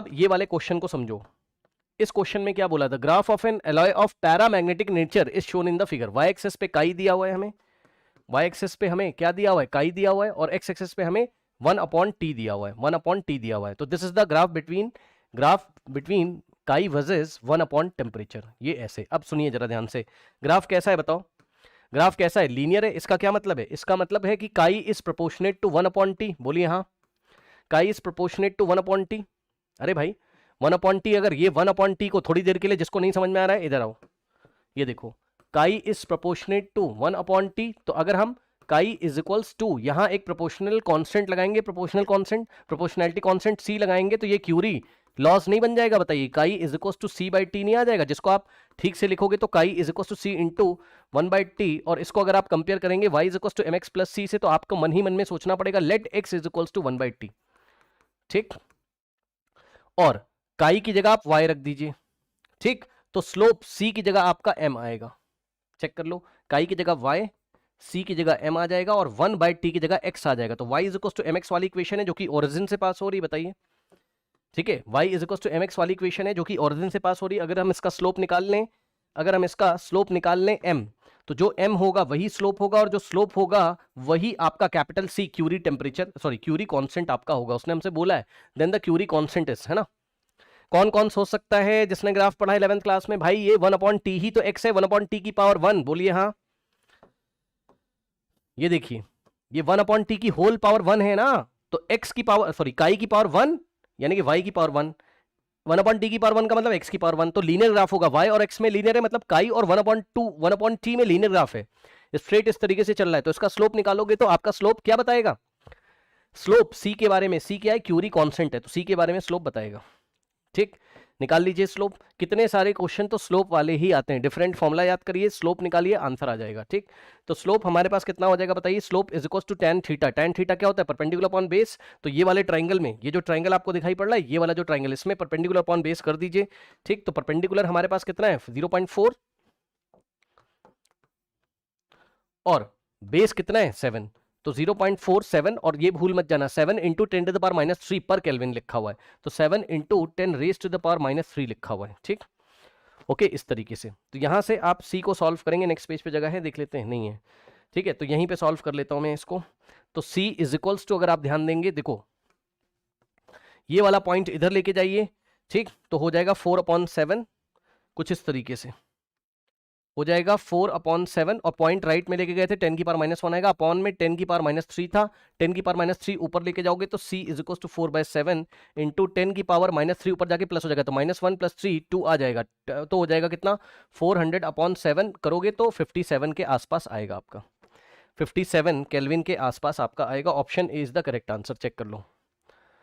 अब ये वाले क्वेश्चन को समझो। इस क्वेश्चन में क्या बोला था, graph of an alloy of paramagnetic nature is shown in the figure. Y axis पे काई दिया हुआ है हमें, वाई एक्सेस पे हमें क्या दिया हुआ है, काई दिया हुआ है, और एक्स एक्सेस पे हमें 1/t दिया हुआ है, 1/t दिया हुआ है। तो this is the graph between काई वर्सेस 1 टेम्परेचर। ये ऐसे, अब सुनिए जरा ध्यान से, ग्राफ कैसा है बताओ, ग्राफ कैसा है, लीनियर है। इसका क्या मतलब है, इसका मतलब है कि काई इज प्रोपोर्शनेट टू 1/t। बोलिए हाँ, काई इज प्रोपोर्शनेट टू 1/t। अरे भाई 1/t, अगर ये 1/t को थोड़ी देर के लिए, जिसको नहीं समझ में आ रहा है इधर आओ, ये देखो, काई इज प्रोपोर्शनेट टू 1/t। तो अगर हम काई इज इक्वल्स टू, यहां एक प्रोपोर्शनल कांस्टेंट लगाएंगे, प्रोपोर्शनल कांस्टेंट, प्रोपोर्शनैलिटी कांस्टेंट सी लगाएंगे, तो ये क्यूरी लॉस नहीं बन जाएगा, बताइए, chi is equals to C by T नहीं आ जाएगा, जिसको आप ठीक से लिखोगे तो काई is equals to C into 1/t। और इसको अगर आप कंपेयर करेंगे Y is equals to M X plus C से, तो आपको मन ही मन में सोचना पड़ेगा let X is equals to 1/t। ठीक, और काई की जगह आप y रख दीजिए। ठीक, तो स्लोप c की जगह आपका m आएगा, चेक कर लो, काई की जगह y, c की जगह m आ जाएगा, और 1/t की जगह x आ जाएगा। तो y is equal to mx वाली इक्वेशन है जो कि ओरिजिन से पास हो रही है, बताइए। ठीक है, y is equal to mx वाली इक्वेशन है जो कि ओरिजिन से पास हो रही है। अगर हम इसका स्लोप निकाल लें, अगर हम इसका स्लोप निकाल लें m, तो जो m होगा वही स्लोप होगा, और जो स्लोप होगा वही आपका capital C Curie temperature, sorry Curie constant आपका होगा, उसने हमसे बोला है, then the Curie constant is, है ना। कौन कौन सोच सकता है जिसने ग्राफ पढ़ा है 11th क्लास में, भाई ये 1/t ही तो x है, 1/t की पावर 1, बोलिए हाँ। ये देखिए, ये 1/t की होल पावर 1 है ना, तो x की पावर, सॉरी काई की पावर 1, यानी कि y की पावर 1, 1/t की पावर 1 का मतलब x की पावर 1, तो लीनियर ग्राफ होगा, y और x में लीनियर है, मतलब काई और 1/t में लीनियर ग्राफ है, स्ट्रेट इस तरीके से चल रहा है। तो इसका स्लोप निकालोगे तो आपका स्लोप क्या बताएगा, स्लोप c के बारे में, c क्या है, क्यूरी कांस्टेंट है, तो c के बारे में स्लोप बताएगा। ठीक, निकाल लीजिए स्लोप। कितने सारे क्वेश्चन तो स्लोप वाले ही आते हैं, डिफरेंट फॉर्मूला याद करिए, स्लोप निकालिए, आंसर आ जाएगा। ठीक, तो स्लोप हमारे पास कितना हो जाएगा बताइए, slope is equal to tan theta. tan theta क्या होता है, परपेंडिकुलर अपॉन बेस। तो ये वाले ट्राइंगल में, ये जो ट्राइंगल आपको दिखाई पड़ रहा है, ये वाला जो ट्राइंगल, इसमें परपेंडिकुलर अपॉन बेस कर दीजिए। ठीक, तो परपेंडिकुलर हमारे पास कितना है 0.4, और बेस कितना है 7, तो 0.47, और ये भूल मत जाना 7 इंटू 10⁻³ पर केल्विन लिखा हुआ है, तो 7 इंटू 10⁻³ लिखा हुआ है। ठीक, ओके, इस तरीके से। तो यहां से आप सी को सॉल्व करेंगे, नेक्स्ट पेज पे जगह है, देख लेते हैं, नहीं है। ठीक है, तो यहीं पे सॉल्व कर लेता हूं मैं इसको। तो सी इज इक्वल्स टू, अगर आप ध्यान देंगे, देखो ये वाला पॉइंट इधर लेके जाइए। ठीक, तो हो जाएगा 4/7, कुछ इस तरीके से हो जाएगा 4/7, और पॉइंट राइट में लेके गए थे 10⁻⁻1 आएगा, अपॉन में 10⁻³ था, 10⁻³ ऊपर लेके जाओगे तो c is equal to 4/7 into 10⁻³ ऊपर जाके प्लस हो जाएगा, तो -1 + 3 2 आ जाएगा, तो हो जाएगा कितना 400/7 करोगे तो 57 के आसपास आएगा आपका, 57 केल्विन के आसपास आपका आएगा। Option A is the correct answer, check कर लो।